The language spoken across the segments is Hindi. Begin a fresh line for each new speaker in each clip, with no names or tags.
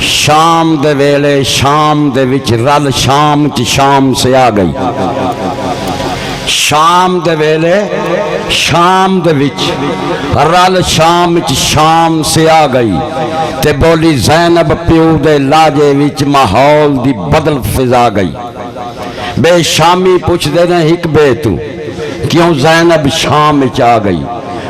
शाम दे वेले शाम दे विच रल शाम च शाम से आ गई। शाम दे वेले शाम दे विच रल शाम च शाम से आ गई ते बोली ज़ैनब प्यो दे लाजे विच माहौल दी बदल फिजा गई। बेशामी पुछदे ने हिक बे तू क्यों ज़ैनब शाम च आ गई।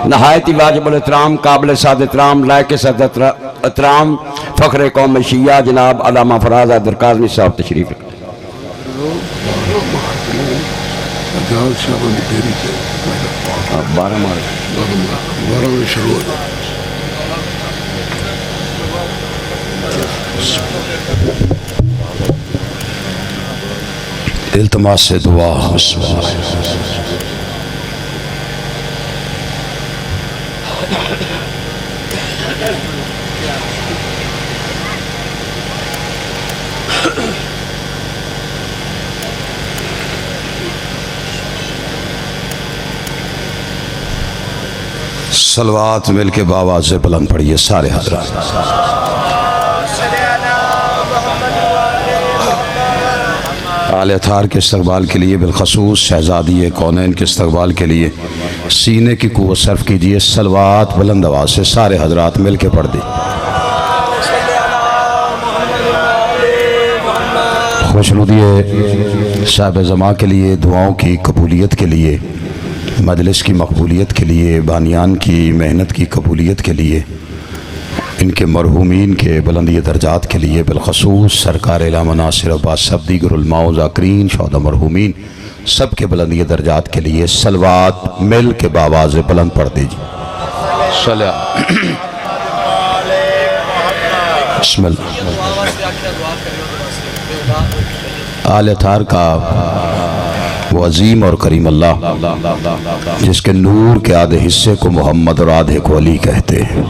नहायत ही वाजिबुल एहतराम काबिल साद एहतराम लायक सदर एहतराम फ़ख्र कौम शिया जनाब अल्लामा फराज हैदर काज़मी साहब तशरीफ रखें। इल्तिमास से दुआ सलवात मिल के बाबा से बुलंद पढ़िए सारे हज़रात। आले अतार के इस्तकबाल के लिए बिलखसूस शहजादी कौनैन के इस्तकबाल के लिए सीने की कुव्वत सर्फ कीजिए। सलवात बुलंद आवाज़ से सारे हज़रात मिल के पढ़ दी। खुशनुदिए साहिब ज़मा के लिए, दुआओं की कबूलियत के लिए, मजलिस की मकबूलियत के लिए, बानियान की मेहनत की कबूलियत के लिए, इनके मरहूमीन के बुलंदी दर्जात के लिए, बिलखसूस सरकार इलामा नासिर अब्बास सब दीगर उलमाओ ज़ाकिरीन शौदा मरहूमीन सब के बुलंदी दर्जात के लिए सलवात मिल के बावाज़ बुलंद पढ़ दीजिए। आले तार का वो अजीम और करीम अल्लाह जिसके नूर के आधे हिस्से को मोहम्मद और आधे को अली कहते हैं।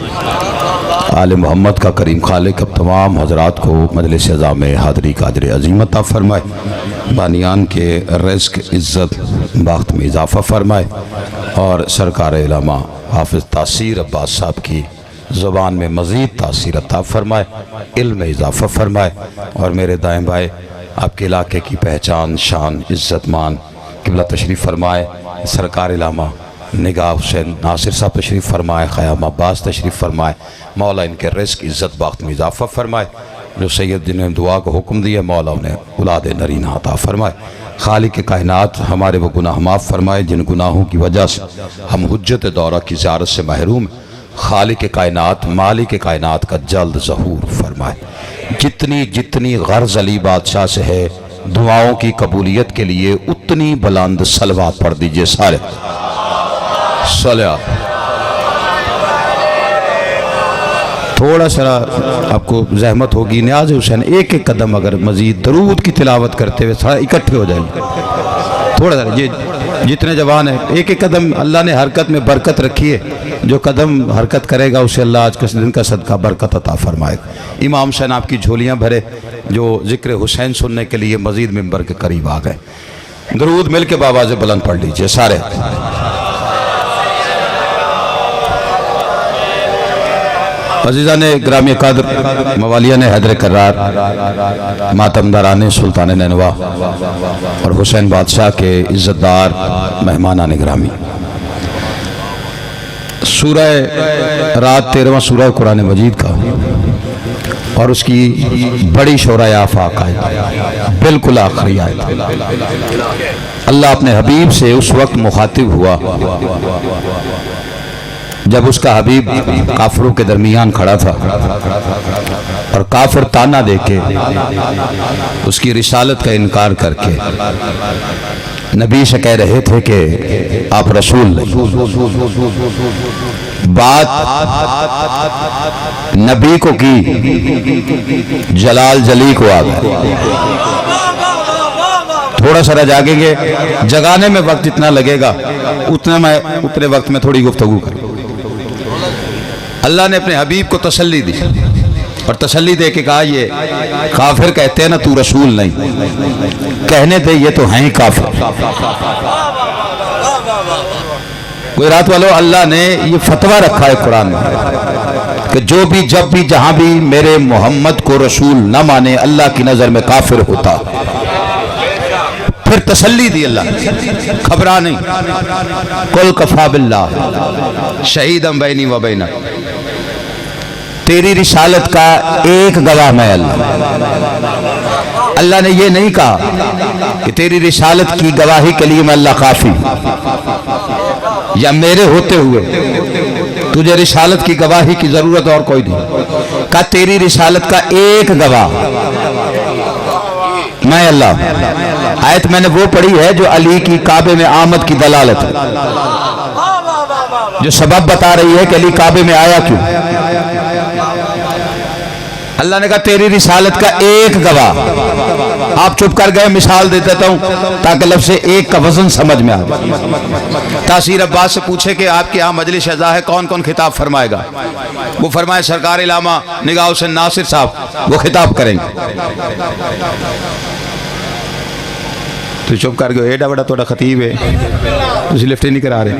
आले मोहम्मद का करीम खालिक अब तमाम हजरात को मजलिस अज़ा में हाज़री कादर अज़ीमत अता फरमाए, बानियान के रिज़्क़ इज़्ज़त बाख्त में इजाफ़ा फरमाए और सरकार इलामा हाफ़िज़ तासीर अब्बास साहब की ज़ुबान में मज़ीद तासीर अता फरमाए, इल्म में इजाफ़ा फरमाए और मेरे दाएँ बाएँ आपके इलाके की पहचान शान इज़्ज़त मान क़िबला तशरीफ़ फरमाए। सरकार इलामा निगाह हुसैन नासिर साहब तशरीफ़ फरमाए, ख़याम अब्बास तशरीफ़ फरमाए। मौला इनके रिज़्क़ इज़्ज़त बाख्त में इजाफ़ा फरमाए। जो सैयद जिन्होंने दुआ को हुक्म दिया मौला उन्हें औलाद नरीना अता फरमाए। खालिक कायनात हमारे वो गुनाह माफ़ फरमाए जिन गुनाहों की वजह से हम हुज्जत दौरा की ज़ियारत से महरूम। खालिक कायनात मालिक कायनात का जल्द ज़हूर फरमाए। जितनी जितनी गर्ज़ अली बादशाह से है दुआओं की कबूलियत के लिए उतनी बुलंद सलवात पढ़ दीजिए सारे। थोड़ा सा आपको जहमत होगी, न्याज़ हुसैन एक एक कदम अगर मज़ीद दरूद की तिलावत करते हुए सारा इकट्ठे हो जाएंगे। थोड़ा सा ये जितने जवान हैं एक एक कदम अल्लाह ने हरकत में बरकत रखी है। जो कदम हरकत करेगा उसे अल्लाह आज के दिन का सदका बरकत अता फरमाएगा। इमाम हुसैन आपकी झोलियाँ भरे जो ज़िक्र हुसैन सुनने के लिए मज़ीद मिंबर के करीब आ गए। दरूद मिल के बाबा से बुलंद पढ़ लीजिए सारे। अज़ीज़ा ने ग्रामी कद्र मवालिया ने हैदर करार मातमदारान सुल्तान नैनवा और हुसैन बादशाह के इज़्ज़तदार मेहमानान ग्रामी, सूरह रात 13वां सूरह कुरान मजीद का और उसकी बड़ी शोरा आफाक आयत बिल्कुल आखिरी आयत। अल्लाह अपने हबीब से उस वक्त मुखातिब हुआ जब उसका हबीब काफिरों के दरमियान खड़ा था और काफिर ताना देके उसकी रिसालत का इनकार करके नबी से कह रहे थे कि आप रसूल नहीं। बात नबी को की, जलाल जली को आ गए। थोड़ा सा जागेंगे, जगाने में वक्त जितना लगेगा उतने वक्त में थोड़ी गुफ्तगू करें। अल्लाह ने अपने हबीब को तसल्ली दी और तसल्ली दे के कहा ये काफिर कहते हैं ना तू रसूल नहीं, कहने दे ये तो हैं ही काफिर। कोई रात वालों अल्लाह ने ये फतवा रखा है कुरान में कि जो भी जब भी जहां भी मेरे मोहम्मद को रसूल न माने अल्लाह की नजर में काफिर होता। फिर तसल्ली दी अल्लाह, घबरा नहीं, कुल कफा बिल्लाह शहीदम बैनी व बैना, तेरी रिसालत का एक गवाह मैं अल्लाह। अल्लाह ने यह नहीं कहा कि तेरी रिसालत की गवाही के लिए मैं अल्लाह काफी, या मेरे होते हुए तुझे रिसालत की गवाही की जरूरत और कोई नहीं। कहा तेरी रिसालत का एक गवाह मैं अल्लाह। आयत मैंने वो पढ़ी है जो अली की काबे में आमद की दलालत है, जो सबब बता रही है कि अली काबे में आया क्यों। अल्लाह ने कहा तेरी रिसालत का एक गवाह। आप चुप कर गए, मिसाल दे देता हूं ताकि लफ्ज़ से एक का वजन समझ में आ जाए। तासीर अब्बास से पूछे कि आपके यहाँ मजलिस अज़ा है, कौन कौन खिताब फरमाएगा? वो फरमाए सरकार इलामा निगाह हुसैन नासिर साहब वो खिताब करेंगे। तो चुप कर गए, एडा बड़ा थोड़ा खतीब है, तुझे लिफ्ट नहीं करा रहे।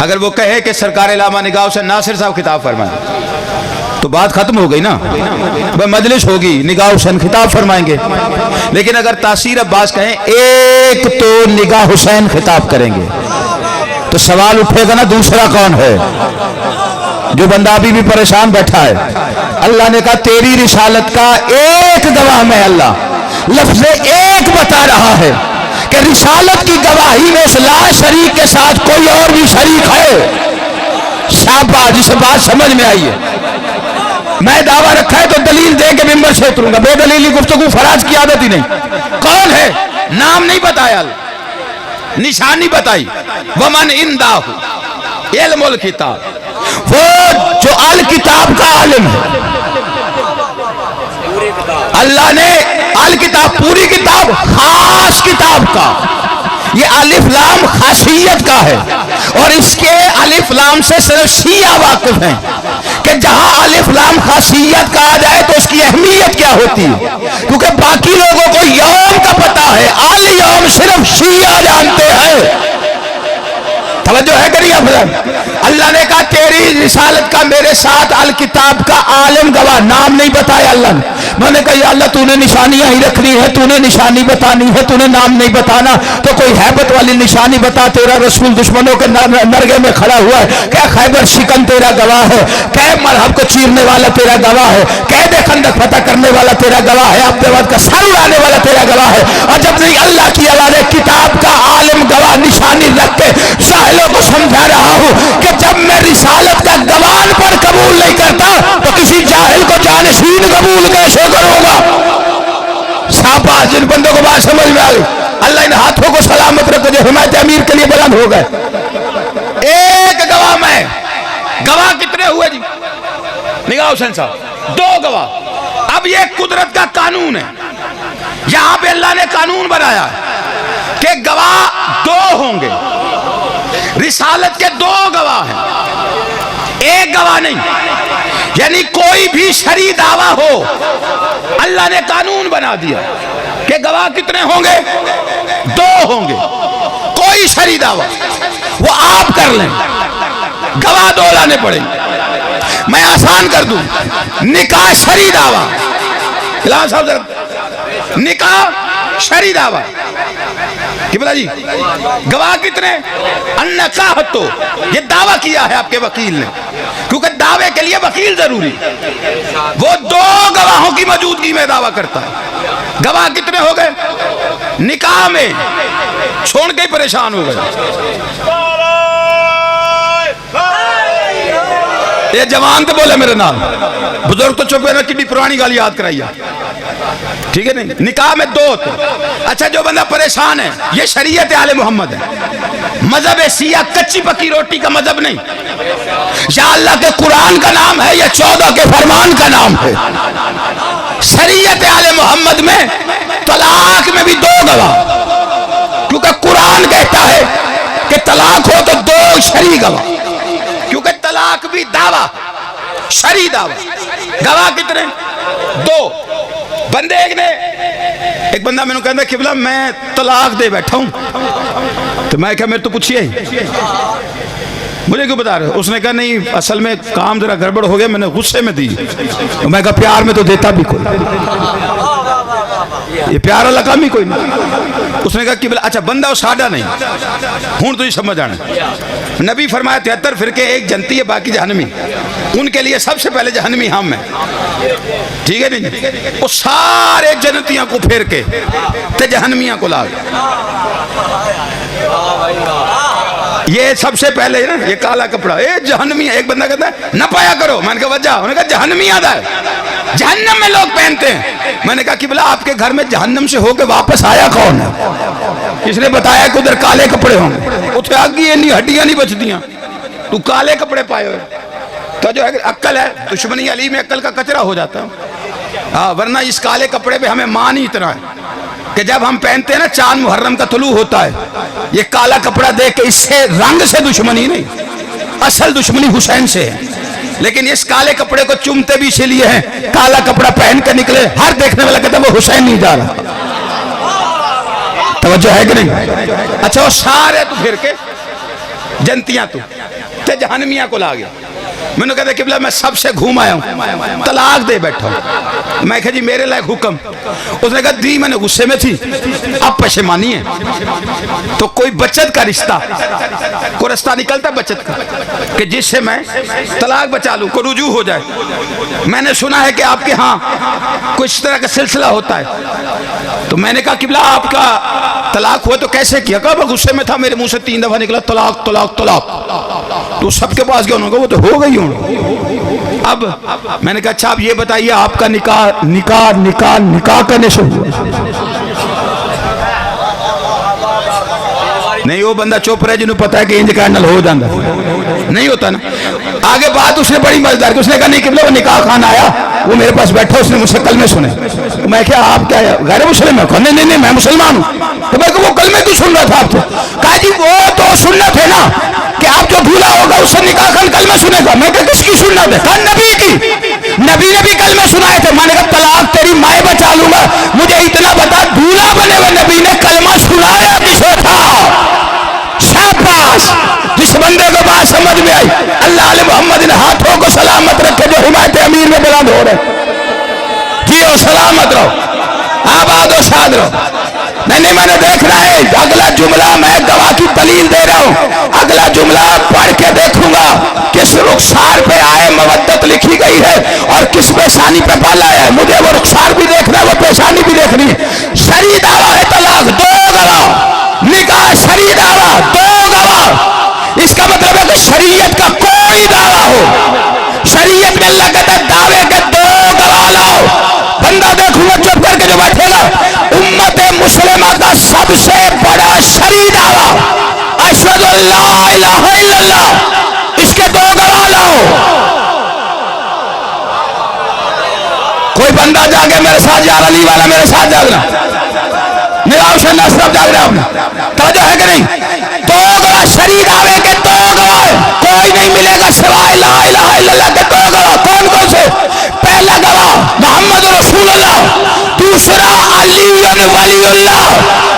अगर वो कहे कि सरकार इलामा निगाह हुसैन नासिर साहब खिताब फरमाए तो बात खत्म हो गई ना, वह मजलिस होगी, निगाह हुसैन खिताब फरमाएंगे। लेकिन अगर तासीर अब्बास कहें एक तो निगाह हुसैन खिताब करेंगे तो सवाल उठेगा ना दूसरा कौन है? जो बंदा अभी भी परेशान बैठा है। अल्लाह ने कहा तेरी रिसालत का एक गवाह मैं अल्लाह। लफ्ज़ एक बता रहा है कि रिसालत की गवाही में इस ला शरीक के साथ कोई और भी शरीक है। शाबाश, जिसे बात समझ में आई है। मैं दावा रखा है तो दलील दे के मिंबर से उतरूंगा, बेदलीली गुफ्तगू फराज की आदत ही नहीं। कौन है? नाम नहीं बताया, निशानी बताई। वमन इंदाहु इल्मुल किताब, वो जो अल किताब का आलिम है। अल्लाह ने अल किताब पूरी किताब, खास किताब का, ये अलिफ लाम खासियत का है और इसके अलिफ लाम से सिर्फ शिया वाकिफ हैं कि जहां अलिफ लाम खासियत का आ जाए तो उसकी अहमियत क्या होती है, क्योंकि बाकी लोगों को यौम का पता है, अल यौम सिर्फ शिया जानते हैं। तवज्जो है करिए अफजल। अल्लाह ने कहा तेरी रिसालत का मेरे साथ अल किताब का आलिम गवाह, नाम नहीं बताया अल्लाह ने। मैंने कहा अल्लाह तूने निशानियां ही रखनी है, तूने निशानी बतानी है, तूने नाम नहीं बताना, तो कोई हैबत वाली निशानी बता। तेरा रसूल दुश्मनों के नरगे में खड़ा हुआ है, क्या खैबर शिकन तेरा गवाह है, क्या मरहब को चीरने वाला तेरा गवाह है, क्या दे खंदक फतह करने वाला तेरा गवाह है, अब्दुल्लाह का सर उड़ाने वाला तेरा गवाह है। और जब नहीं अल्लाह की आवाज़ किताब का आलिम गवाह निशानी रख के जाहिलों को समझा रहा हूं कि जब मैं रिसालत का गवाह पर कबूल नहीं करता तो किसी जाहिल को जानशीन कबूल कैसे करूंगा? शाबाश, जिन बंदों को बात समझ में आ गई, अल्लाह इन हाथों को सलामत रखो जो हिमायत अमीर के लिए बुलंद हो गए। एक गवाह मैं, गवाह कितने हुए जी? निगाह हुसैन साहब, दो गवाह। अब ये कुदरत का कानून है, यहां पे अल्लाह ने कानून बनाया है कि गवाह दो होंगे। रिसालत के दो गवाह हैं, एक गवाह नहीं। यानी कोई भी शरी दावा हो, अल्लाह ने कानून बना दिया कि गवाह कितने होंगे? दो होंगे। कोई शरी दावा वो आप कर लें, गवाह दो लाने पड़ेंगे। मैं आसान कर दूं, निकाह शरी दावा, इलाम साहब जरा, निकाह शरी दावा कि बोला जी गवाह कितने? अन्नकाह, तो ये दावा किया है आपके वकील ने, क्योंकि दावे के लिए वकील जरूरी। वो दो गवाहों की मौजूदगी में दावा करता है। गवाह कितने हो गए? निकाह में छोड़ के परेशान हो गए। ये जवान तो बोले मेरे नाम, बुजुर्ग तो चुप है ना, कितनी पुरानी गाली याद कराई है, ठीक है नहीं? निकाह में दो होते। अच्छा, जो बंदा परेशान है, ये शरीयत आले मोहम्मद है, मजहब सिया कच्ची पक्की रोटी का मजहब नहीं। या अल्लाह के कुरान का नाम है या 14 के फरमान का नाम है। शरीयत आले मोहम्मद में तलाक में भी दो गवाह, क्योंकि कुरान कहता है कि तलाक हो तो दो शरी गवाह, क्योंकि तलाक भी दावा, शरी दावा। गवाह कितने? दो। बंदे एक बंदा मैंने कहता किबला मैं तलाक दे बैठा हूं, तो मैं क्या, मेरे तो पूछिए मुझे क्यों बता रहे हो? उसने कहा नहीं, असल में काम जरा गड़बड़ हो गया, मैंने गुस्से में दी। मैं कहा प्यार में तो देता भी कोई, ये प्यार वाला काम ही कोई नहीं। उसने कहा कि अच्छा बंदा वो साडा नहीं, हूं तुझे समझ आना। नबी फरमाया 73 फिरके, एक जनती है बाकी जहन्नमी, उनके लिए सबसे पहले जहन्नमी हम है, ठीक है नहीं? वो सारे जन्नतियों को फेर के ते जहन्नमियों को ला, ये सबसे पहले है ना, ये काला कपड़ा, ये जहन्नमी। एक बंदा कहता है न पाया करो, मैंने कहा वजह, उन्होंने कहा जहन्नमी आता है, जहन्नम में लोग पहनते हैं। मैंने कहा कि बोला आपके घर में जहन्नम से होके वापस आया कौन है? इसने बताया कि उधर काले कपड़े होंगे, उसे आगे नहीं हड्डियां नहीं बचदियां, तू काले कपड़े पाए हुए। तो जो है अक्ल है, दुश्मनी अली में अक्ल का कचरा हो जाता है। हाँ, वरना इस काले कपड़े पे हमें मान ही इतना है कि जब हम पहनते हैं ना, चांद मुहर्रम का तुलू होता है, ये काला कपड़ा देख के इससे रंग से दुश्मनी नहीं, असल दुश्मनी हुसैन से है। लेकिन इस काले कपड़े को चुमते भी इसीलिए हैं, काला कपड़ा पहन के निकले, हर देखने वाला कहता है वो हुसैन नहीं जा रहा। तवज्जो है कि नहीं? अच्छा वो सारे तू फिर के जनतियां तू ते जहन्नमियां को ला गया। मैंने कहता कि मैं सबसे घूम आया हूं, तलाक दे बैठा हूं। मैं कहा जी मेरे लायक हुक्म। उसने कहा दी मैंने गुस्से में थी, अब पशेमानी है। तो कोई बचत का रिश्ता, कोई रास्ता निकलता बचत का कि जिससे मैं तलाक बचा लूं, को रुजू हो जाए। मैंने सुना है कि आपके यहाँ कुछ तरह का सिलसिला होता है। तो मैंने कहा कि आपका तलाक हुआ तो कैसे किया? कहा मैं गुस्से में था, मेरे मुंह से 3 दफा निकला तलाक तलाक तलाक। तो सबके पास गया, उन्होंने कहा वो तो हो गई। अब मैंने कहा अच्छा आप ये बताइए आपका निकाह निकाह निकाह निकाह करने से हुआ? नहीं, वो बंदा चुप रहे जिन्होंने पता है कि इंज कैंडल हो जाता नहीं होता ना। आगे बात उसने बड़ी मजेदार की, उसने कहा नहीं कि वो निकाह खान आया, वो मेरे पास बैठा, उसने मुझसे कलमे सुने। मैं क्या आप क्या गैर मुस्लिम है? नहीं नहीं मैं मुसलमान हूँ। तो मैं वो कलमे क्यों सुन रहा था आपसे? कहा जी वो तो सुनना थे ना कि आप जो भूला होगा उससे निकाह खान कलमे सुनेगा। मैं क्या किसकी सुनना थे? कहा नबी की, नबी ने भी कलमे सुनाए थे। मैंने कहा तलाक तेरी माए बचा लूंगा, मुझे इतना बता दूल्हा बने हुए नबी ने कलमा सुनाया किसे था? शाबाश, जिस बंदे को बात समझ में आई, अल्लाह अल मोहम्मद ने हाथों को सलामत रखे जो हिमायत अमीर में बुलंद हो रहे। जियो सलामत रहो, आबाद और शाद रहो। नहीं मैंने देखना है अगला जुमला, मैं गवाह की दलील दे रहा हूं। अगला जुमला पढ़ के देखूंगा किस रुखसार पे आए मवद्दत लिखी गई है और किस पेशानी पे बाला है। मुझे वो रुखसार भी देखना है, वो पेशानी भी देखनी है। शरी दावा है तलाक, 2 गवाह, निकाह शरी दावा 2 गवाह। इसका मतलब है कि शरीयत का कोई दावा हो, शरीयत में अल्लाह कहता है दावे के 2 गवाह लाओ। बंदा देखूंगा चुप करके जो बैठेगा, उम्मत मुस्लिमा का सबसे बड़ा शरी दावा अशहदु अल्ला इलाहा इल्लल्लाह, इसके 2 गवाह लाओ। कोई बंदा जाके मेरे साथ यार अली वाला मेरे साथ जागना, निराश नसरफ जाग रहे आपने ताजा है कि नहीं? 2 गवाह शरी दावे के 2 गवाह, कोई नहीं मिलेगा सिवाय ला इलाहा इल्लल्लाह के 2 गवाह। कौन कौन से? पहला गवाह मोहम्मद रसूलुल्लाह, दूसरा अली वलीउल्लाह।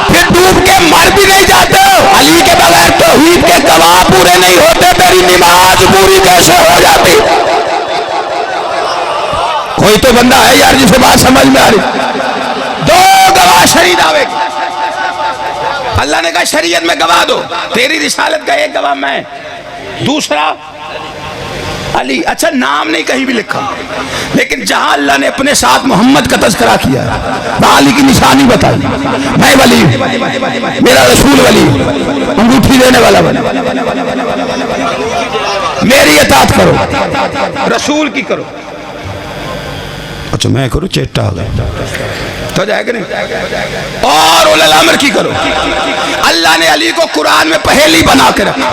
फिर डूब के मर भी नहीं जाते, अली के बगैर तौहीद के गवाह पूरे नहीं होते, तेरी नमाज पूरी कैसे हो जाती? कोई तो बंदा है यार जिसे बात समझ में आ रही। 2 गवाह शरी दावे। अल्लाह ने कहा शरीयत में गवाह दो, तेरी रिसालत का 1 गवाह मैं, दूसरा अली। अच्छा नाम नहीं कहीं भी लिखा, लेकिन जहां अल्लाह ने अपने साथ मोहम्मद का तज़किरा किया, अली की निशानी बताई, मैं वली, मेरा रसूल वली, अंगूठी देने वाला वली, मेरी इताअत करो, रसूल की करो। अच्छा मैं करूं चेटा आ गया तो जाएगा नहीं, और उलल अमर की करो। अल्लाह ने अली को कुरान में पहेली बना के रखा,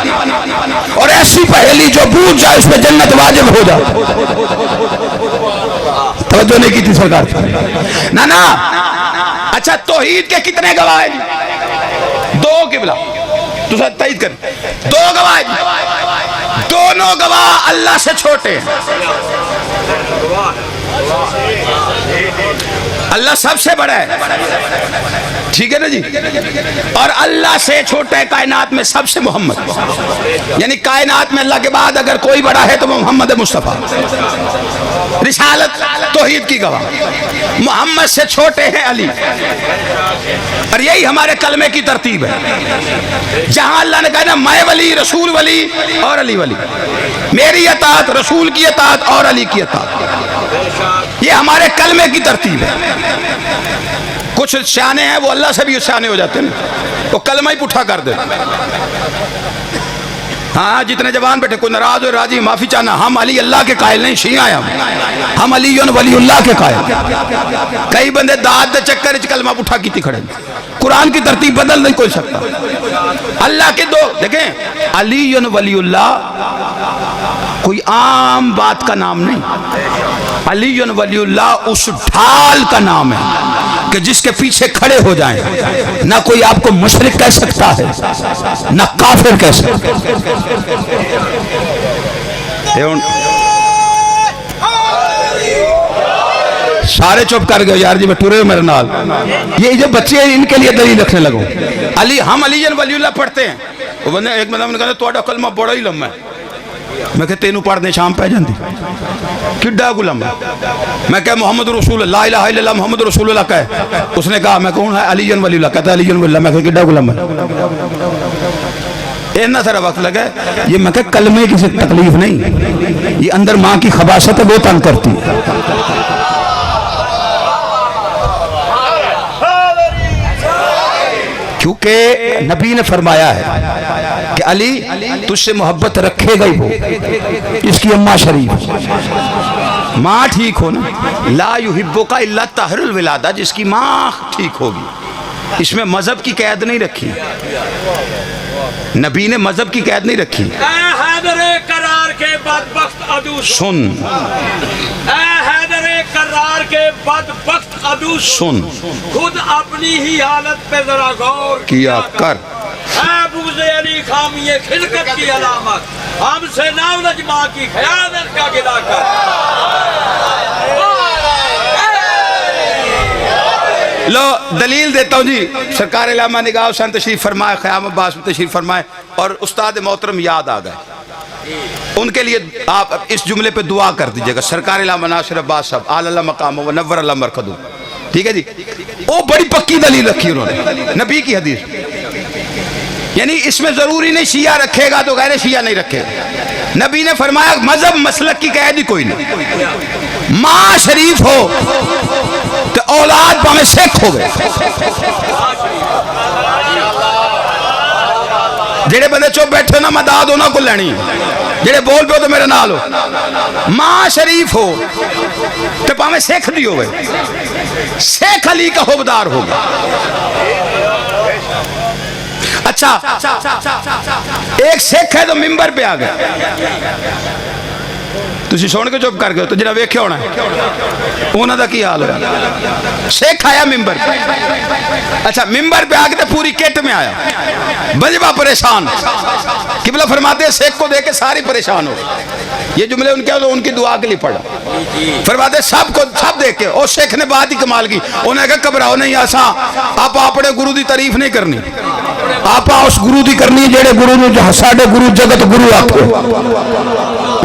और ऐसी पहेली जो बूझ जाए उसमें जन्नत वाजिब हो जाए। तवज्जो नहीं की थी सरकार ना ना। अच्छा तौहीद के कितने गवाह हैं? 2 किबला, तो तईद कर 2 गवाह, दोनों गवाह अल्लाह से छोटे हैं।
अल्लाह सबसे बड़ा है, ठीक है ना जी। और अल्लाह से छोटे कायनात में सबसे मोहम्मद, यानी कायनात में अल्लाह के बाद अगर कोई बड़ा है तो वो मोहम्मद मुस्तफ़ा, रिसालत तौहीद की गवाह। मोहम्मद से छोटे हैं अली, और यही हमारे कलमे की तरतीब है। जहां अल्लाह ने कहा ना मैं वली, रसूल वली और अली वली, मेरी अतात, रसूल की अतात और अली की अतात, ये हमारे कलमे की तरतीब है। कुछ सियाने हैं वो अल्लाह से भी सियाने हो जाते हैं, वो कलमा ही पुठा कर दे। हाँ, जितने जवान बैठे, कोई नाराज हो राजी माफी चाहना, हम अली अल्लाह के कायल नहीं, शिया हम अली वलीउल्लाह के कायल। कई बंदे दाद दे चक्कर च कलमा पुठा की खड़े, कुरान की तरतीब बदल नहीं कोई सकता। अल्लाह के दो देखें, अली वलीउल्लाह कोई आम बात का नाम नहीं, अली वलीउल्लाह उस ढाल का नाम है कि जिसके पीछे खड़े हो जाएं, ना कोई आपको मुशरिक कह सकता है ना काफिर कह सकता है। सारे चुप कर गए यार जी, मैं टुरे मेरे नाल। ये जो बच्चे हैं इनके लिए दलील रखने लगो। अली, हम अली वलीउल्लाह पढ़ते हैं। वो बंदे एक बंदा ने कहा तुहाडा कलमा बड़ा ही लम्मा है। मैं कहा तेनू पढ़ने शाम पै जाती, किड्डा को लम्बा। मैं क्या मोहम्मद रसूल ला इलाहा इल्लल्लाह मोहम्मद रसूलुल्लाह का है। उसने कहा मैं कौन है, अली वलीउल्लाह। कहता अली वलीउल्लाह। मैं किड्डा को लम्बा, इतना सारा वक्त लगा ये। मैं क्या कलमे की तकलीफ नहीं, ये अंदर माँ की खबासत है, वो तंग करती है। क्योंकि नबी ने फरमाया है कि अली तुझसे मोहब्बत रखेगा ही वो, इसकी अम्मा शरीफ, माँ ठीक हो ना, ला युहिब्बुका इल्ला ताहरुल विलादा, जिसकी माँ ठीक होगी। इसमें मजहब की कैद नहीं रखी, नबी ने मजहब की कैद नहीं रखी। करार के बदबख्त अदू सुन, करार के बदबख्त अदू सुन, खुद अपनी ही हालत पे जरा गौर किया कर। अली खामी खिलकत की अलामत, हमसे नावलजमा की ख़यानत का गिला कर। लो दलील देता हूँ जी। सरकार इलामा निगाह हुसैन तशरीफ फरमाए, ख़याम अब्बास में तशरीफ फरमाए, और उस्ताद मोहतरम याद आ गए। उनके लिए आप इस जुमले पे दुआ कर दीजिएगा, सरकार इलामा नासिर अब्बास साहब आला मकाम व नव्वर अल्लाह मरकदू, ठीक है जी। वो बड़ी पक्की दलील रखी उन्होंने, नबी की हदीस। यानी इसमें जरूरी नहीं शिया रखेगा तो गैर शिया नहीं रखेगा। नबी ने फरमाया मजहब मसलक की कैद ही कोई नहीं, माँ शरीफ हो तो औलाद पावे सिख हो गए। जेड़े बंदे चुप बैठे ना, मैं दाद उन्होंने को लैनी, जेड़े बोल पे तो मेरे नाल हो। माँ शरीफ हो तो पावे सिख दी हो गए, शेख अली का होबदार होगा। अच्छा, एक सिख है तो मिंबर पे आ गया, तुसी सुन के चुप कर गए, तो जिन्हें वेख्या होना उन्हों का की हाल होया। शेख आया मिंबर पे, अच्छा मिंबर पे आके तो पूरी किट में आया, बजवा परेशान। किबला फरमाते हैं शेख को देख के सारी परेशान हो। ये जुमले उनके तो उनकी दुआ के लिए पढ़ा। फरमाते सबको सब देख के, और शेख ने बात ही कमाल की, उन्हें कहा घबराओ नहीं, आसा आप अपने गुरु की तारीफ नहीं करनी, आप उस गुरु की करनी जेड़े गुरु साडे गुरु जगत गुरु आखो।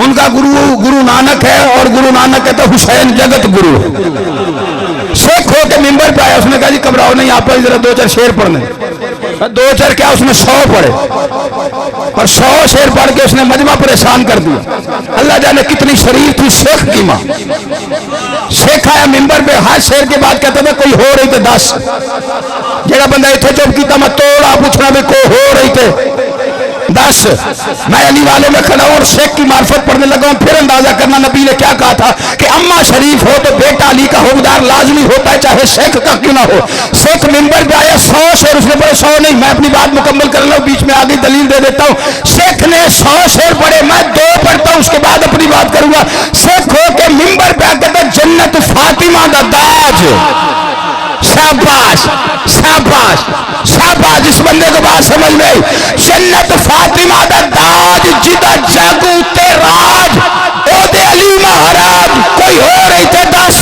उनका गुरु नानक है, और गुरु नानक है तो हुसैन जगत गुरु है। शेख हो के मिंबर पे आया, उसने कहा जी घबराओ नहीं, आप जरा दो चार शेर पढ़ने। दो चार क्या, उसने 100 पढ़े, और 100 शेर पढ़ के उसने मजमा परेशान कर दिया। अल्लाह जाने कितनी शरीफ थी शेख की माँ। शेख आया मिंबर पे, हर शेर के बाद कहता था कोई हो रही थे 10। जेड़ा बंदा इतने चुप किया, मैं तोड़ा पूछना भी को हो रही थे 10। मैं अली वाले में खड़ा हूं और शेख की मार्फत पढ़ने लगा हूं। फिर अंदाजा करना नबी ने क्या कहा था कि अम्मा शरीफ हो तो बेटा अली का होमदार लाजमी होता है, चाहे शेख का क्यों ना हो। शेख मिंबर पे आया, 100 शेर उसने पढ़े। 100 नहीं, मैं अपनी बात मुकम्मल कर लूं, बीच में आगे दलील दे देता हूं। शेख ने 100 शेर पढ़े, मैं 2 पढ़ता हूं, उसके बाद अपनी बात करूंगा। शेख हो के मिंबर पे आकर जन्नत फातिमा का दाज। शाबाश शाबाश शाबाश, इस बंदे को बात समझ में आई। जन्नत फातिमा दा दाज, जिदा जग उत्ते राज, ओदे अली महाराज कोई हो रही थे 10।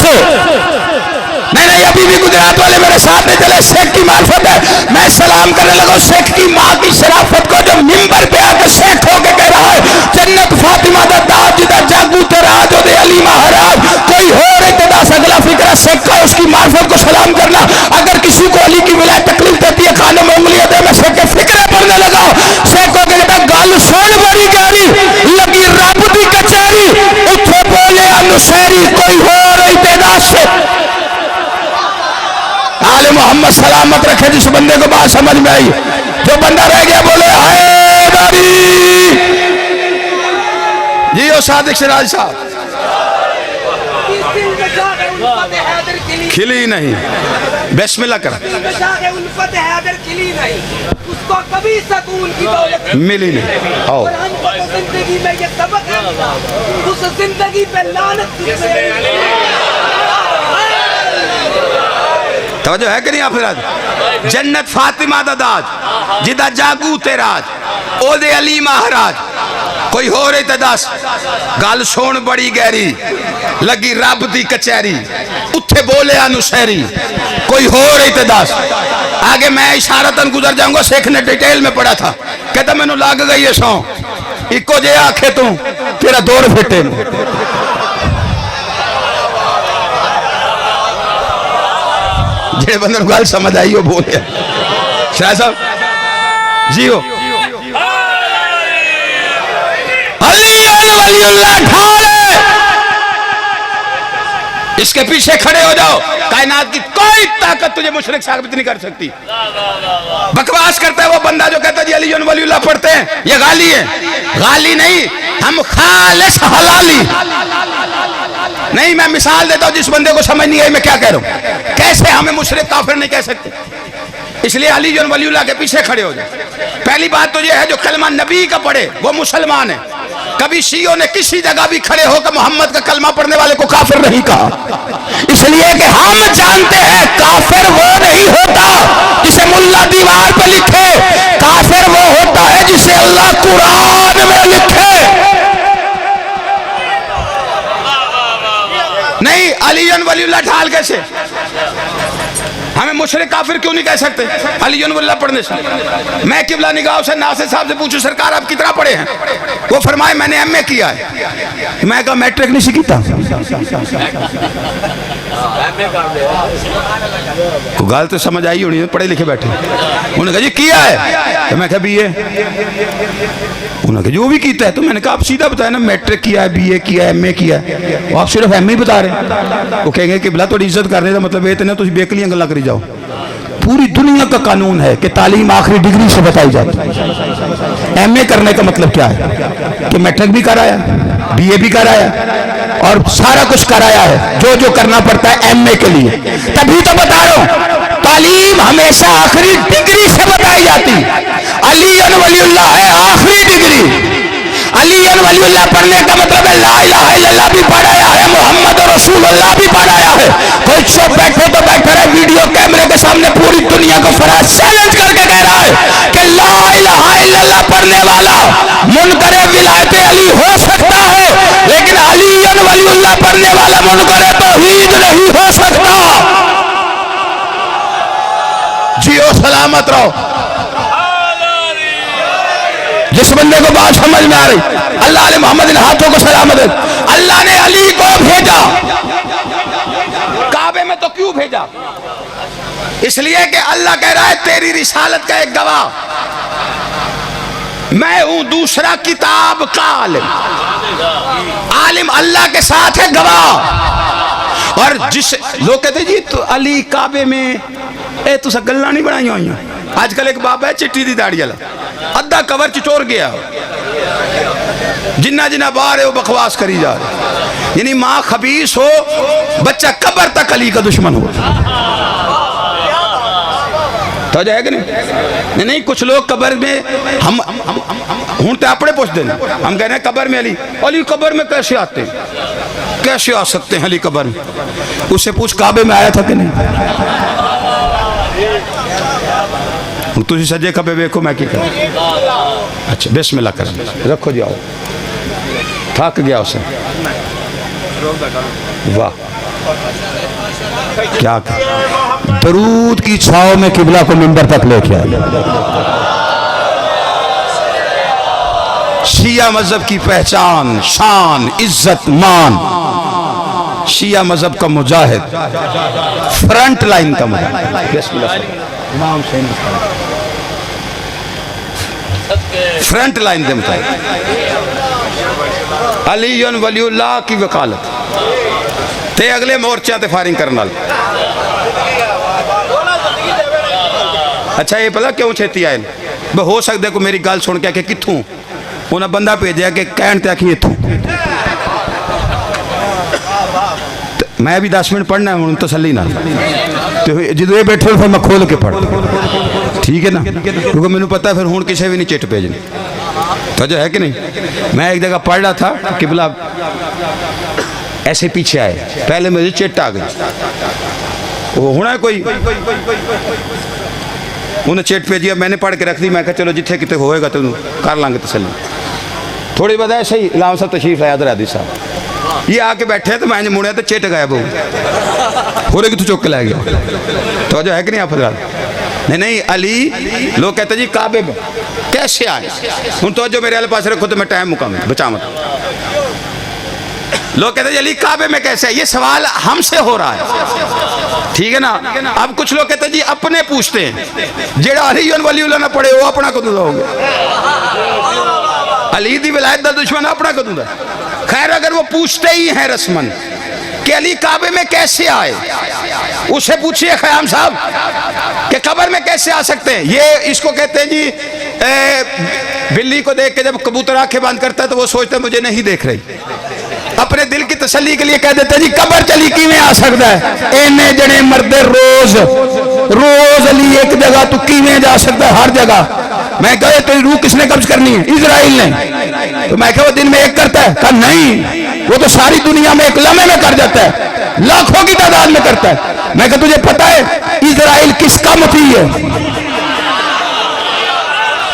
नहीं अभी गुजरात वाले मेरे साथ में चले, शेख की मार्फत है। मैं सलाम करने लगा शेख की माँ की शराफत को, जो मिंबर पे आकर शेख होके कह रहा है जन्नत फातिमा दा दाज जिदा जागू तराज दे अली महाराज कोई हो रहे तेरा सगला फिक्रा शेख का, उसकी मार्फत को सलाम करना। अगर किसी को अली की विलायत तकलीफ देती है खाने में उंगलियां दे, मैं शेख के फिक्रे पढ़ने लगा। शेख को कहता गल सुन बड़ी गहरी लगी रब दी कचहरी, उठे बोले अनुशहरी कोई हो रही तेरा शेख। आले मोहम्मद सलामत रखे जिस बंदे को बात समझ में आई। जो बंदा रह गया बोले हैदरी जी। ओ सादिक सिराज साहब खिली नहीं, बिस्मिल्लाह कर,
उसको कभी सुकून की दौलत
मिली नहीं। आओ
जिंदगी में ये सबक है, उस जिंदगी पे लानत
तवज्जो है कि नहीं आप? जन्नत फातिमा दा दाज जिदा जागू तेराज ओदे अली महाराज कोई हो रही दस गल सुन बड़ी गहरी लगी रब दी कचहरी, उत्थे बोले अनुशहरी कोई हो रही दस। आगे मैं इशारतन गुजर जाऊंगा। शेख ने डिटेल में पढ़ा था, कहता मैनू लग गई है सौ इको जे आखे तू तेरा दौर फिटे। जे बंदे गल समझ आई हो बोले शाह साहब जी हो इसके पीछे खड़े हो जाओ। कायनात की कोई ताकत तुझे मुशरिक साबित नहीं कर सकती। बकवास करता है वो बंदा जो कहता है जी अली वलीउल्लाह पढ़ते हैं, ये गाली है। गाली नहीं, हम खालिस हलाली नहीं। मैं मिसाल देता हूं जिस बंदे को समझ नहीं आई मैं क्या कह रहा हूं। कैसे हमें मुशरिक काफिर नहीं कह सकते, इसलिए अली वलीउल्लाह के पीछे खड़े हो जाए। पहली बात तो ये है जो कलमा नबी का पढ़े वो मुसलमान है। कभी शियों ने किसी जगह भी खड़े होकर मोहम्मद का कलमा पढ़ने वाले को काफिर नहीं कहा, इसलिए कि हम जानते हैं काफिर वो नहीं होता जिसे मुल्ला दीवार पे लिखे, काफिर वो होता है जिसे अल्लाह कुरान में लिखे। नहीं अली वलीउल्लाह ढाल कैसे, हमें मुशरिक काफिर क्यों नहीं कह सकते अली वलीउल्लाह पढ़ने से? मैं किबला निगाह से नासिर साहब से पूछूं सरकार आप कितना पढ़े हैं? वो फरमाए मैंने एमए किया है। मैं कहा मैट्रिक नहीं सीखता। गल तो समझ आई होनी, पढ़े लिखे बैठे। उन्होंने कहा जी किया है, तो मैं कहा बीए। उन्होंने कहा जो भी कीता है, तो मैंने कहा आप सीधा बताया ना मैट्रिक किया है, बीए किया है, एमए किया है, आप सिर्फ एमए ही बता रहे। वो कहेंगे किबला थोड़ी इज्जत करने का मतलब ये तो ना तुम बेकलियां गल्लां करी जाओ। पूरी दुनिया का कानून है कि तालीम आखिरी डिग्री से बताई जाती है। एमए करने का मतलब क्या है कि मैट्रिक भी कराया, बीए भी कराया और सारा कुछ कराया है जो जो करना पड़ता है एमए के लिए। तभी तो बता रहा हूं तालीम हमेशा आखिरी डिग्री से बताई जाती। अली वलीउल्लाह है आखिरी डिग्री। अली वलीउल्लाह पढ़ने का मतलब है ला इलाहा इल्लल्लाह भी पढ़ाया है, मोहम्मद रसूलुल्लाह भी पढ़ाया है। कोई चुप बैठे तो बैठा रहे, वीडियो कैमरे के सामने पूरी दुनिया को फराज चैलेंज करके कह रहा है कि ला इलाहा इल्लल्लाह पढ़ने वाला मुनकरे विलायत अली हो सकता है, लेकिन अली वलीउल्लाह पढ़ने वाला मुनकरे तौहीद नहीं हो सकता। जियो सलामत रहो। जिस बंदे को बात समझ में आ रही, अल्लाह ने मोहम्मद इन हाथों को सलामत है। अल्लाह ने अली को भेजा काबे में, तो क्यों भेजा? इसलिए कि अल्लाह कह रहा है तेरी रिसालत का एक गवाह मैं हूं, दूसरा किताब का आलिम। आलिम अल्लाह के साथ है गवाह। और जिस लोग कहते जी तो अली काबे में ए तुसा गल्लां नहीं बनाई हुई। आजकल एक बाबा है चिट्टी दी दाढ़ी वाला, अद्धा कवर चिटोर गया, जिन्ना जिन्ना बाहर है वो बकवास करी जा रही। यानी माँ खबीस हो, बच्चा कबर तक अली का दुश्मन हो। तो जाएगा नहीं? नहीं कुछ लोग कबर में हम हूं तो अपने पूछ देना, हम कह रहे हैं कबर में अली, अली कबर में कैसे आते हैं? कैसे आ सकते हैं अली कबर में? उससे पूछ काबे में आया था कि नहीं? तुझे सजे खबे वेखो मैं क्या कर। अच्छा बिस्मिल्लाह कर रखो जी, आओ। थक गया उसे, वाह क्या कर।
दरूद की छाव में किबला को मिंबर तक लेके आए।
शिया मजहब की पहचान, शान, इज्जत, मान, शिया मजहब का मुजाहिद, फ्रंट लाइन का मुजाहिद, फ्रंट लाइन दे मुताबिक अली वलीउल्लाह की वकालत ते अगले मोर्चा ते फायरिंग करने वाले। अच्छा ये पता क्यों छेती आए? हो सकता को मेरी गल सुन के कि कित्थों उन्हें बंदा भेजा कि कहन ते आखी इत्थों। मैं भी 10 मिनट पढ़ना हूँ तसली ना, तो जो ये बैठे फिर मैं खोल के पढ़, ठीक है ना, क्योंकि मैंने पता फिर हूँ किसी भी नहीं चिट भेजनी, तो जो है कि नहीं। मैं एक जगह पढ़ रहा था कि बोला ऐसे पीछे आए, पहले मुझे चिट आ गई, वो होना कोई उन्हें चिट भेजी, मैंने पढ़ के रख दी। मैं कहा चलो जिथे कितने होएगा तो कर लांगे तसली। थोड़ी बहुत ऐसे ही इलाम साहब तशरीफ लाया दरादी साहब, ये आके बैठे तो मैं मुड़े तो चिट गया बहु हो रहे कि तू चुक के लै गया, तो जो है कि नहीं आप नहीं नहीं अली लोग कहते जी काबे में कैसे आए। हूँ तो जो मेरे वाले पास रखो तो मैं टाइम मुका बचा मत। लोग कहते जी अली काबे में कैसे है, ये सवाल हमसे हो रहा है, ठीक है ना। अब कुछ लोग कहते जी अपने पूछते हैं, जेड़ा अली वलीउल्लाह ना पढ़े वो अपना कदों दोगे, अली दी विलायत दा दुश्मन अपना कदों दा। खैर अगर वो पूछते ही हैं रस्मन कि अली काबे में कैसे आए, उसे पूछिए ख़याम साहब कि कब्र में कैसे आ सकते हैं। ये इसको कहते हैं जी बिल्ली को देख के जब कबूतर आंखें बंद करता है तो वो सोचता है मुझे नहीं देख रही, अपने दिल की तसल्ली के लिए कह देते हैं जी कब्र चली कि में आ सकता है, इन्ने जने मरदे रोज रोज अली एक जगह तू किवें जा सकता है, हर जगह। मैं कहे तेरी रूह किसने कब्ज करनी है? इजराइल ने। तो मैं कहा वो दिन में एक करता है? कहा नहीं, वो तो सारी दुनिया में एक लम्हे में कर जाता है, लाखों की तादाद में करता है। मैं कहा तुझे पता है इजराइल किसका मुती है?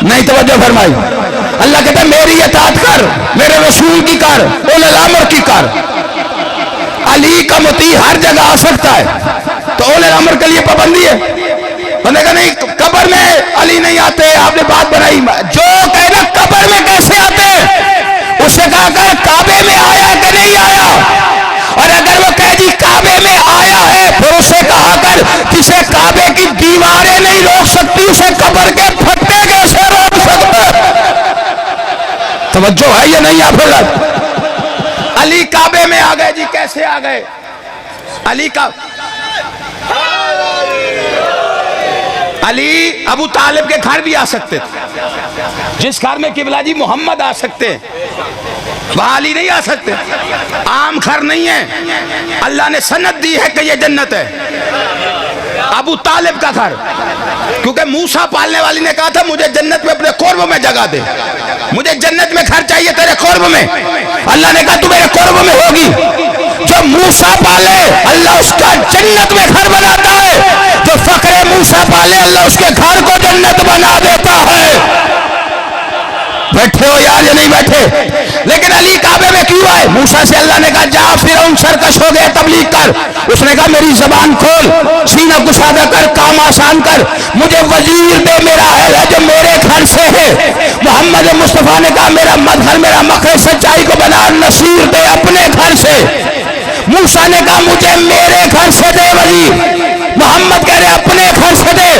नहीं तवज्जो फरमाई। अल्लाह कहता है मेरी इताअत कर, मेरे रसूल की कर, उलुल अम्र की कर। अली का मुती हर जगह आ सकता है, तो उलुल अम्र के लिए पाबंदी है। मैंने कहा नहीं कब्र में अली नहीं आते, आपने बात बनाई। जो कहना कब्र में कैसे आते, उससे कहा कर काबे में आया कि नहीं आया, और अगर वो कह जी काबे में आया है फिर उसे कहा कर जिसे काबे की दीवारें नहीं रोक सकती उसे कब्र के फट्टे कैसे रोक सकते। तवज्जो है या नहीं आप लोग? अली काबे में आ गए जी, कैसे आ गए? अली का अली अबू तालिब के घर भी आ सकते थे, जिस घर में किबला जी मोहम्मद आ सकते हैं वहां अली नहीं आ सकते। आम घर नहीं है, अल्लाह ने सनद दी है कि ये जन्नत है, अबू तालिब का घर। क्योंकि मूसा पालने वाली ने कहा था मुझे जन्नत में अपने कुर्ब में जगह दे, मुझे जन्नत में घर चाहिए तेरे कुर्ब में। अल्लाह ने कहा तू मेरे कुर्ब में होगी। जो मूसा पाले अल्लाह उसका जन्नत में घर बनाता है, जो फकरे मूसा पाले अल्लाह उसके घर को जन्नत बना देता है। बैठे हो यार या नहीं बैठे? लेकिन अली काबे में क्यों आए? मूसा से अल्लाह ने कहा जा फिरौन सरकश हो गया, तबलीग कर। उसने कहा मेरी जबान खोल, सीना कुशादा कर, काम आसान कर, मुझे वजीर दे, मेरा अहल है जो मेरे घर से है। मोहम्मद मुस्तफा ने कहा मेरा मदहर, मेरा मखरज सच्चाई को बना, नसीर दे अपने घर से। मूसा ने कहा मुझे मेरे घर से दे वजीर। मोहम्मद कह रहे अपने घर से दे।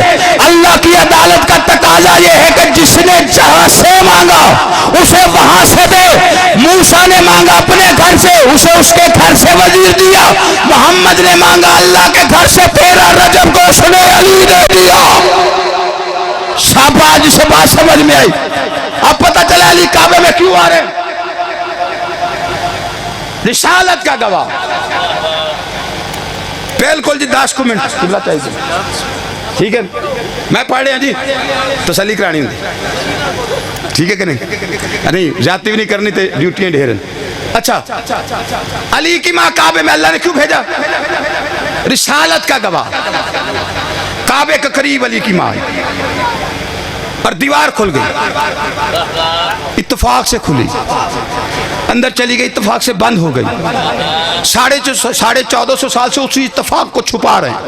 अल्लाह की अदालत का तकाजा यह है कि जिसने जहां से मांगा उसे वहां से दे। मूसा ने मांगा अपने घर से, उसे उसके घर से वजीर दिया। मोहम्मद ने मांगा अल्लाह के घर से, 13 रजब को उसने अली दे दिया। शाबाश, से बात समझ में आई। अब पता चला अली काबे में क्यों आ रहे। रिसालत का गवाह, बिल्कुल जी 10 मिनट चाहिए, ठीक है। मैं पढ़ रहा जी, तसल्ली करानी होती, ठीक है कि नहीं? नहीं जाती भी नहीं करनी तो ड्यूटियां ढेर। अच्छा अली की माँ काबे में अल्लाह ने क्यों भेजा? रिसालत का गवाह, काबे के करीब अली की माँ। और दीवार खुल गई, इत्तेफाक से खुली, अंदर चली गई, इत्तेफाक से बंद हो गई। 1450 साल से उसी इत्तेफाक को छुपा रहे हैं।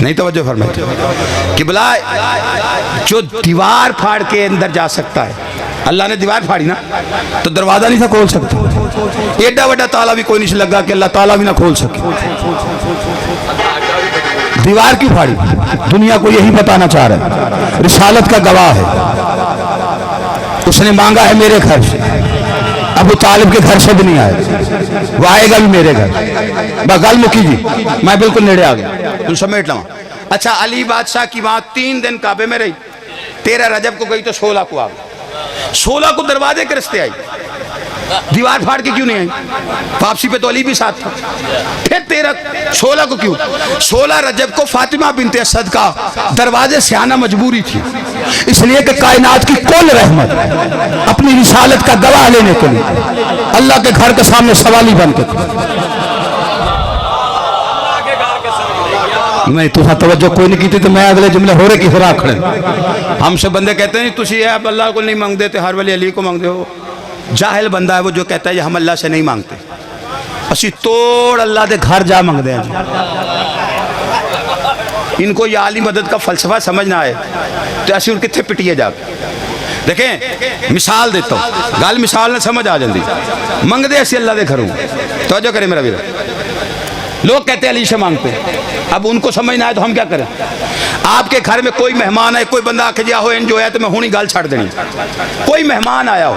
नहीं तवज्जो फरमाई कि भला जो दीवार फाड़ के अंदर जा सकता है, अल्लाह ने दीवार फाड़ी ना तो दरवाजा नहीं था खोल सकता। एडा बड़ा ताला भी कोई नहीं लगा कि अल्लाह ताला भी ना खोल सके। दीवार क्यों फाड़ी? दुनिया को यही बताना चाह रहा है, रिसालत का गवाह है, उसने मांगा है मेरे घर से, अबू तालिब के घर से भी नहीं आया, वो आएगा भी मेरे घर। गल मुकी जी, मैं बिल्कुल नेड़े आ गया, तुम समेट लो। अच्छा, अली बादशाह की वहां 3 दिन काबे में रही, 13 रजब को गई तो 16 को आ गई। 16 को दरवाजे के रस्ते आई, दीवार फाड़ के क्यों नहीं आई? वापसी पे तो अली भी साथ था। फिर 16 को क्यों? 16 रजब को फातिमा बिनते असद का दरवाजे से आना मजबूरी थी, इसलिए कि कायनात की कुल रहमत अपनी रिसालत का गवाह लेने के लिए अल्लाह के घर के सामने सवाली बन के। नहीं तुसा तवज्जो कोई नहीं की थी तो मैं अगले जुमले हो रहे की खुराक खड़े। हमसे बंदे कहते हैं तुसी आप अल्लाह को नहीं मांगते थे, हर वली अली को मांगते हो। जाहिल बंदा है वो जो कहता है हम अल्लाह से नहीं मांगते, असी तोड़ अल्लाह के घर जा मांगते हैं। इनको ये आली मदद का फलसफा समझ ना आए तो असी उनके थे पिटिए जाके। देखें मिसाल देता हूँ, गल मिसाल ने समझ आ जाती। मंगते असी अल्लाह के घरों, तवज्जो करें मेरा वीर। लोग कहते हैं अली से मांगते, अब उनको समझ ना आए तो हम क्या करें? आपके घर में कोई मेहमान है, कोई बंदा आके जा हो एंजो है तो मैं हूँ गल छड़ देनी। कोई मेहमान आया हो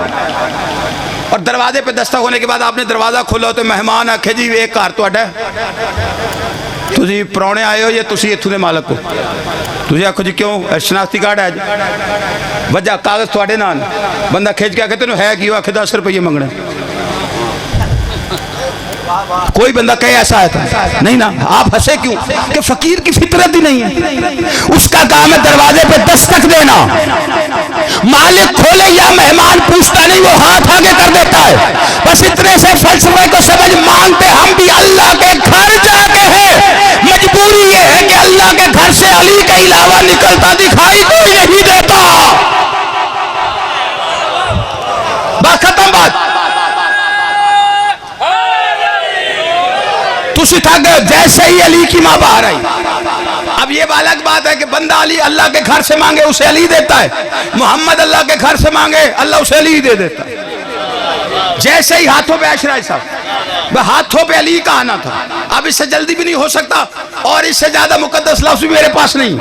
और दरवाजे पे दस्तक होने के बाद आपने दरवाजा खोला तो मेहमान आखे जी एक घर तुहाडा, तुसी परौने आए हो या तुसी इत्थों दे मालक हो? तुसी आखो जी क्यों शनाख्ती कार्ड है वजह कागज तुहाडे नाल, बंदा खिंच के आखे तेन है कि आखे 10 रुपये मंगने। कोई बंदा कहे ऐसा है था नहीं ना, आप हंसे क्यों? कि फकीर की फितरत ही नहीं है, उसका काम है दरवाजे पे दस्तक देना, मालिक खोले या मेहमान पूछता नहीं, वो हाथ आगे कर देता है। बस इतने से फलसफे को समझ मांगते हम भी अल्लाह के घर जाके हैं। मजबूरी ये है कि अल्लाह के घर से अली के अलावा निकलता दिखाई कोई नहीं देता। बस खत्म बात। जैसे ही अली की मां बाहर आई, अब ये अलग बात है कि बंदा अली अल्लाह के घर से मांगे उसे अली देता है, मोहम्मद अल्लाह के घर से मांगे अल्लाह उसे अली दे देता है। जैसे ही हाथों पे अशरा साहब, हाथों पे अली का आना था, अब इससे जल्दी भी नहीं हो सकता और इससे ज्यादा मुकद्दस लफ्ज़ भी मेरे पास नहीं।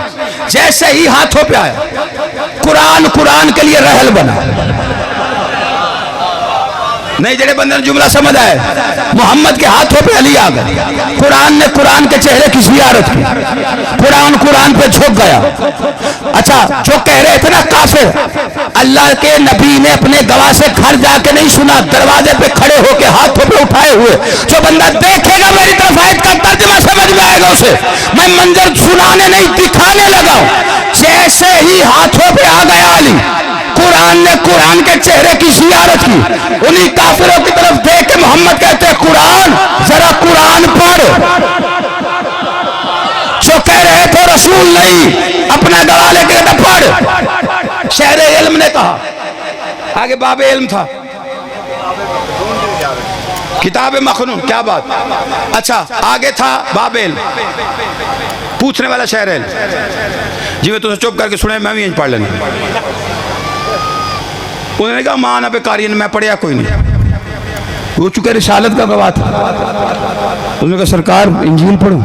जैसे ही हाथों पे आया, कुरान के लिए रहल बना। नहीं जड़े बंदे ने जुमला समझ आए, मोहम्मद के हाथों पे अली आ गए, कुरान ने कुरान के चेहरे की ज़ियारत की, कुरान पे झुक गया। अच्छा, जो कह रहे थे ना काफिर, अल्लाह के नबी ने अपने गवाह से घर जाके नहीं सुना, दरवाजे पे खड़े होके हाथों पे उठाए हुए। जो बंदा देखेगा मेरी तरफ आयत का तर्जुमा समझ में आएगा उसे। मैं मंजर सुनाने नहीं दिखाने लगा। जैसे ही हाथों पे आ गया अली, कुरान ने कुरान के चेहरे की ज़ियारत की। उन्हीं काफिरों की तरफ देख के मोहम्मद कहते हैं कुरान, जरा कुरान पढ़। जो कह रहे थे रसूल नहीं, अपना गवाह लेके पढ़। शहरे इल्म ने कहा, आगे बाबे इल्म था, किताब मखनून, क्या बात। अच्छा, आगे था बाबे इल्म, पूछने वाला शहर इल्म। जी मैं तुझे चुप करके सुने, मैं भी यहीं पढ़ लेना। उन्होंने कहा मां ना पे कारी, मैं पढ़िया कोई नहीं, वो चुके रिसालत का गवाह था। उन्होंने कहा सरकार इंजील पढ़ो,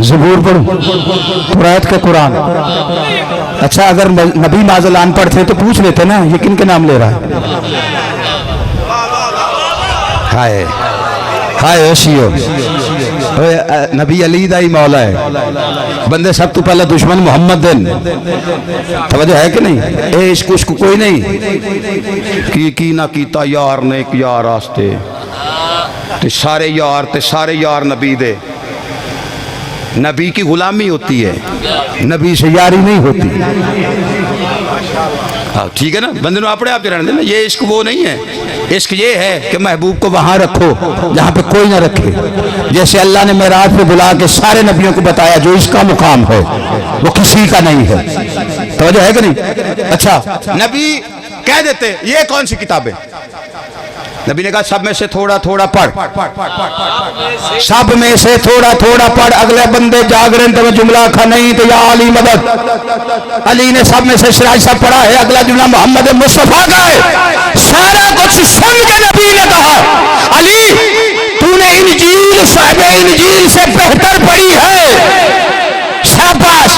ज़बूर पढ़ो, कुरान के कुरान। अच्छा, अगर नबी माज़ल अनपढ़ थे तो पूछ लेते ना ये किन के नाम ले रहा है। हाय हाय ओशियो, नबी अली दा ही मौला है। बंदे सब तो पहले दुश्मन मोहम्मद दिन, तवज्जो है कि नहीं? ए इश्क उश्क कोई नहीं की ना कीता यार ने एक यार रास्ते ते सारे यार नबी दे। नबी की गुलामी होती है, नबी से यारी नहीं होती। हाँ ठीक है ना, बंदे ने अपने आप रहने देना, ये इश्क वो नहीं है। इश्क ये है कि महबूब को वहां रखो जहां पे कोई ना रखे। जैसे अल्लाह ने मेराज पे बुला के सारे नबियों को बताया जो इसका मुकाम है वो किसी का नहीं है। तो है कि नहीं? अच्छा, नबी कह देते ये कौन सी किताब है? नबी ने कहा सब में से थोड़ा थोड़ा पढ़, सब में से थोड़ा थोड़ा पढ़। अगले बंदे जाग रहे तो जुमला खा नहीं तो या अली मदद। अली ने सब में से सिराज सब पढ़ा है, अगला जुमला मोहम्मद मुस्तफा का है। सारा कुछ सुन के नबी ने कहा अली तूने इंजील साहिब इंजील से बेहतर पढ़ी है। शाबाश,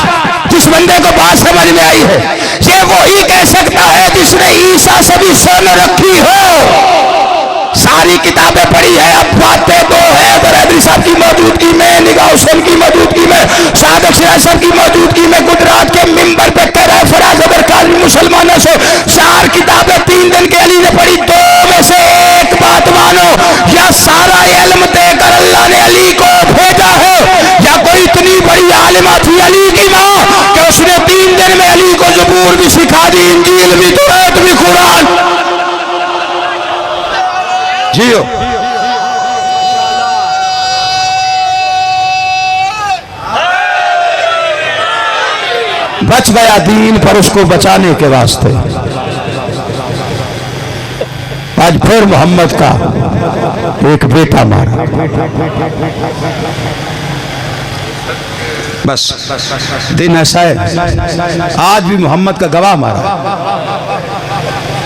जिस बंदे को बात समझ में आई है ये वही कह सकता है जिसने ईसा से भी सुन रखी हो। सारी किताबें पढ़ी है, अब बातें दो है। बरदरी साहब की मौजूदगी में, निगाह हुसैन की मौजूदगी में, सादक सिराज साहब की मौजूदगी में गुजरात के मिंबर पे कह रहा है फराज अगर काजी मुसलमानों से 4 किताबें 3 दिन के अली ने पढ़ी, 2 में से एक बात मानो, या सारा इल्म देकर अल्लाह ने अली को भेजा है, या कोई इतनी बड़ी आलिमा थी अली की माँ कि उसने 3 दिन में अली को ज़बूर भी सिखा दी, इंजील भी, तौरात भी, कुरान। जियो बच गया दीन पर उसको बचाने के वास्ते। आज फिर मोहम्मद का एक बेटा मारा। बस दिन ऐसा है, आज भी मोहम्मद का गवाह मारा।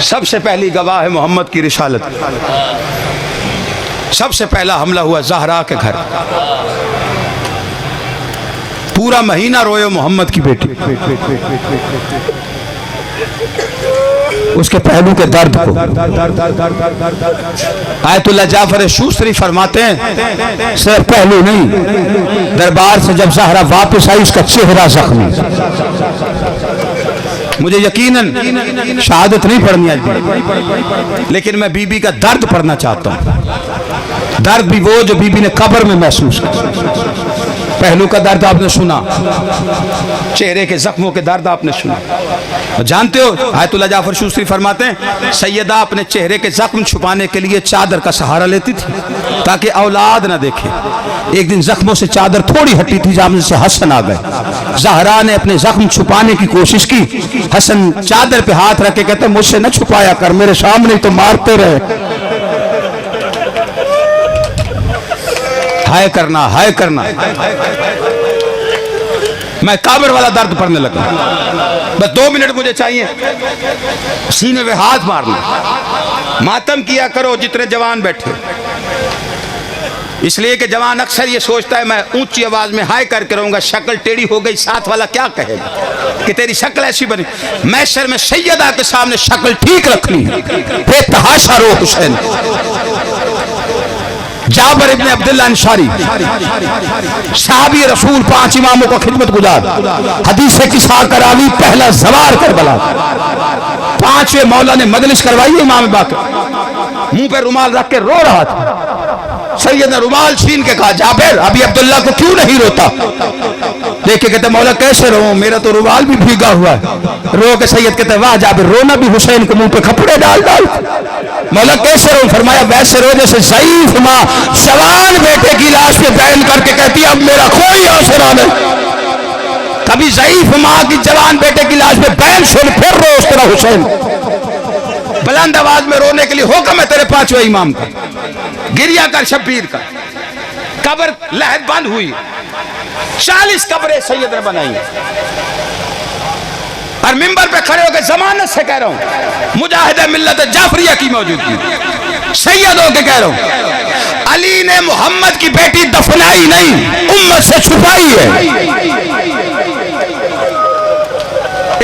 सबसे पहली गवाह है मोहम्मद की रिसालत। सबसे पहला हमला हुआ ज़हरा के घर, पूरा महीना रोए मोहम्मद की बेटी उसके पहलू के दर्द को। आयतुल्लाह जाफर शूस्तरी फरमाते हैं सिर्फ पहलू नहीं, दरबार से जब ज़हरा वापस आई उसका चेहरा जख्मी। मुझे यकीनन शहादत नहीं पढ़नी आज, लेकिन मैं बीबी का दर्द पढ़ना चाहता हूं। दर्द भी वो जो बीबी ने कब्र में महसूस किया। पहलू का दर्द आपने सुना, चेहरे के जख्मों के दर्द आपने सुना। जानते हो आयतुल्लाह जाफर शूस्तरी फरमाते हैं सैयदा अपने चेहरे के जख्म छुपाने के लिए चादर का सहारा लेती थी ताकि औलाद ना देखे। एक दिन जख्मों से चादर थोड़ी हटी थी, सामने से हसन आ गए। ज़हरा ने अपने जख्म छुपाने की कोशिश की, हसन चादर पे हाथ रख के कहते मुझसे न छुपाया कर, मेरे सामने तो मारते रहे। हाय करना, हाय करना। मैं काबर वाला दर्द पढ़ने लगा। बस 2 मिनट मुझे चाहिए। सीने पे हाथ मारना। मातम किया करो जितने जवान बैठे, इसलिए कि जवान अक्सर ये सोचता है मैं ऊंची आवाज में हाय करके रहूंगा, शक्ल टेढ़ी हो गई, साथ वाला क्या कहेगा कि तेरी शक्ल ऐसी बनी। मैशर में सैयदा के सामने शक्ल ठीक रखनी है। बेतहाशा रो हुसैन। जाबर इब्ने अब्दुल्लाह अंसारी साहबी रसूल, 5 इमामों का खिदमत गुजार, हदीस से किसा करावी, पहला सवार करबला। 5वें मौला ने मजलिस करवाई इमाम बाकर, मुंह पे रुमाल रख के रो रहा था। सैयद ने रुमाल छीन के कहा जाबिर अभी अब्दुल्ला को क्यों नहीं रोता? देख के कहते मौला कैसे रो, मेरा तो रुमाल भी भीगा हुआ है। रो के सैयद कहते वाह जाबिर, रोना भी हुसैन के मुंह पे कपड़े डाल डाल। मौला कैसे रो? फरमाया वैसे रो जैसे ज़ईफ माँ जवान बेटे की लाश पे बैन करके कहती है अब मेरा कोई आसरा नहीं। कभी ज़ईफ माँ की जवान बेटे की लाश पे बैन सुन फिर रो उस तरह हुसैन। बुलंद आवाज में रोने के लिए हुक्म है तेरे 5वें इमाम का, गिरिया कर शब्बीर का। कब्र लहर बंद हुई, 40 कब्रें सैयद ने बनाई। और मिंबर पे खड़े होकर जमानत से कह रहा हूं, मुजाहिद मिल्लत जाफरिया की मौजूदगी सैयद होकर कह रहा हूं, अली ने मोहम्मद की बेटी दफनाई नहीं, उम्मत से छुपाई है।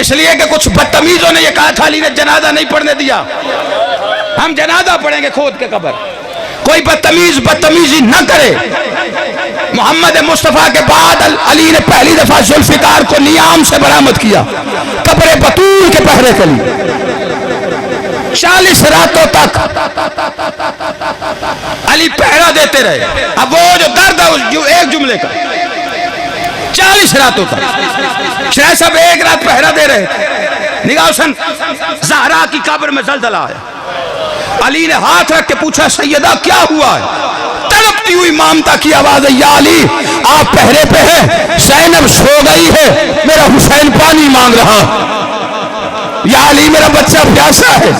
इसलिए कि कुछ बदतमीजों ने यह कहा था अली ने जनाजा नहीं पढ़ने दिया, हम जनाजा पढ़ेंगे खोद के कब्र। कोई बदतमीज बदतमीजी न करे। मोहम्मद मुस्तफा के बाद अली ने पहली दफा जुल्फिकार को नियाम से बरामद किया, कब्र बतूल के पहरे के लिए। 40 रातों तक अली पहरा देते रहे। अब वो जो दर्द है उस एक जुमले का, 40 रातों तक शेर साहब एक रात पहरा दे रहे थे। निगाहसन ज़हरा की कब्र में जलजला आया। अली ने हाथ रख के पूछा, सैयदा क्या हुआ है? तड़पती हुई ममता की आवाज है, या अली आप पहरे पे हैं, ज़ैनब सो गई है, मेरा हुसैन पानी मांग रहा। या अली मेरा बच्चा प्यासा है।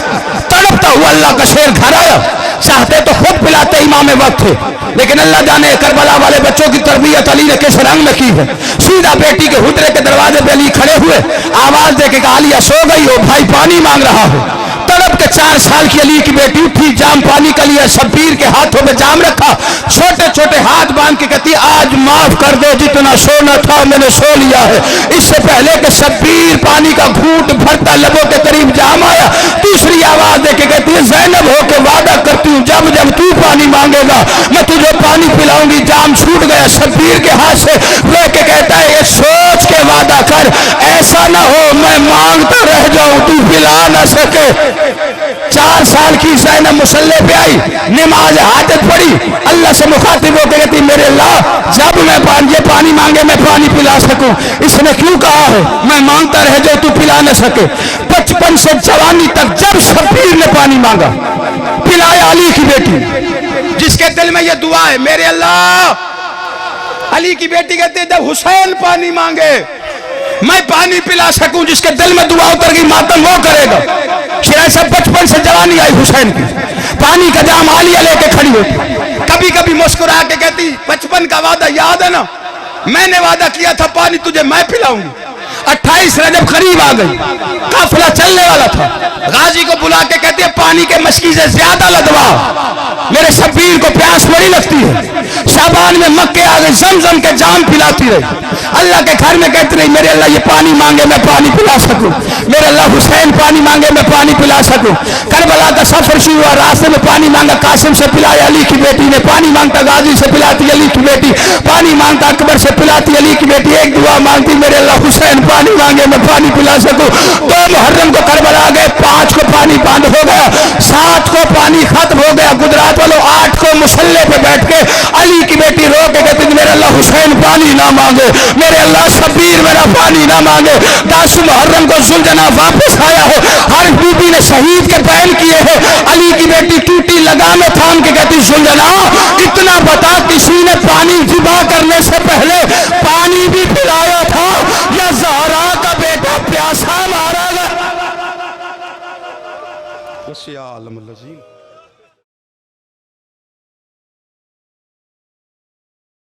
तड़पता हुआ अल्लाह का शेर घर आया। चाहते तो खुद पिलाते इमाम वक्त थे, लेकिन अल्लाह जाने करबला वाले बच्चों की तरबियत अली ने किस रंग में की है। सीधा बेटी के हुजरे के दरवाजे पे अली खड़े हुए, आवाज दे के कहा, आलिया सो गई हो, भाई पानी मांग रहा है। तड़प के 4 साल की अली की बेटी उठी, जाम पानी का लिया, शब्बीर के हाथों में जाम रखा, छोटे छोटे हाथ बांध के कहती, आज माफ कर दो, जितना सोना था मैंने सो लिया है। इससे पहले कि शब्बीर पानी का घूंट भरता लबों के करीब जाम आया, तीसरी आवाज दे के कहती है, ज़ैनब हो के वादा करती हूँ, जब जब तू पानी मांगेगा मैं तुझे पानी पिलाऊंगी। जाम छूट गया शब्बीर के हाथ से, रो के कहता है, ये सोच के वादा कर, ऐसा ना हो मैं मांगता रह जाऊं, तू पिला ना सके। 4 साल की ज़ैनब मुसल्ले पे आई, नमाज हाजत पड़ी, अल्लाह से मुखातिब होकर कहती, मेरे अल्लाह जब मैं ये पानी मांगे मैं पानी पिला सकूं, इसने क्यों कहा है मैं मांगता रह जाऊं तू पिला न सके। 55 से जवानी तक जब शब्बीर ने पानी मांगा, पिलाया अली की बेटी, जिसके दिल में यह दुआ है, मेरे अल्लाह। अली की बेटी कहती है, जब हुसैन पानी मांगे मैं पानी पिला सकूं, जिसके दिल में दुआ उतर गई मातम वो करेगा। शेर साहब 55 से जवानी आई हुसैन की, पानी का जाम आलिया लेके खड़ी होती, कभी कभी मुस्कुरा के कहती, 55 का वादा याद है ना, मैंने वादा किया था पानी तुझे मैं पिलाऊंगी। 28 रजब करीब आ गई, काफिला चलने वाला था, गाजी को बुला के कहती है, पानी के मशकी से ज्यादा लदवा, मेरे शब्बीर को प्यास बड़ी लगती है। शाबान में मक्के आ गए, जमजम के जाम पिलाती रही, अल्लाह के घर में कहती रही, मेरे अल्लाह ये पानी मांगे मैं पानी पिला सकूं, मेरे अल्लाह हुसैन पानी मांगे मैं पानी पिला सकूं। करबला का सफर शुरू हुआ, रास्ते में पानी मांगा, कासिम से पिलाया अली की बेटी ने, पानी मांगता गाजी से पिलाती अली की बेटी, पानी मांगता अकबर से पिलाती अली की बेटी, एक दुआ मांगती, मेरे अल्लाह हुसैन पानी मांगे मैं पानी पिला सकूं। 2 मुहर्रम को करबला आ गए, 5 को पानी बंद हो गया, 7 को पानी खत्म हो गया, गुजरात वालों 8 को मुसल्ले पे बैठ के अली की बेटी रो के कहती, मेरे अल्लाह हुसैन पानी ना मांगे, मेरे अल्लाह शब्बीर मेरा पानी ना मांगे। 10 मुहर्रम को सुलझना वापस आया है, हर बीबी ने शहीद के बैन किए हैं, अली की बेटी टूटी लगामे थाम के कहती, सुलझना इतना बता, किसी ने पानी जिबा करने से पहले पानी भी पिलाया था या ज़हरा का बेटा प्यासा मारा गया?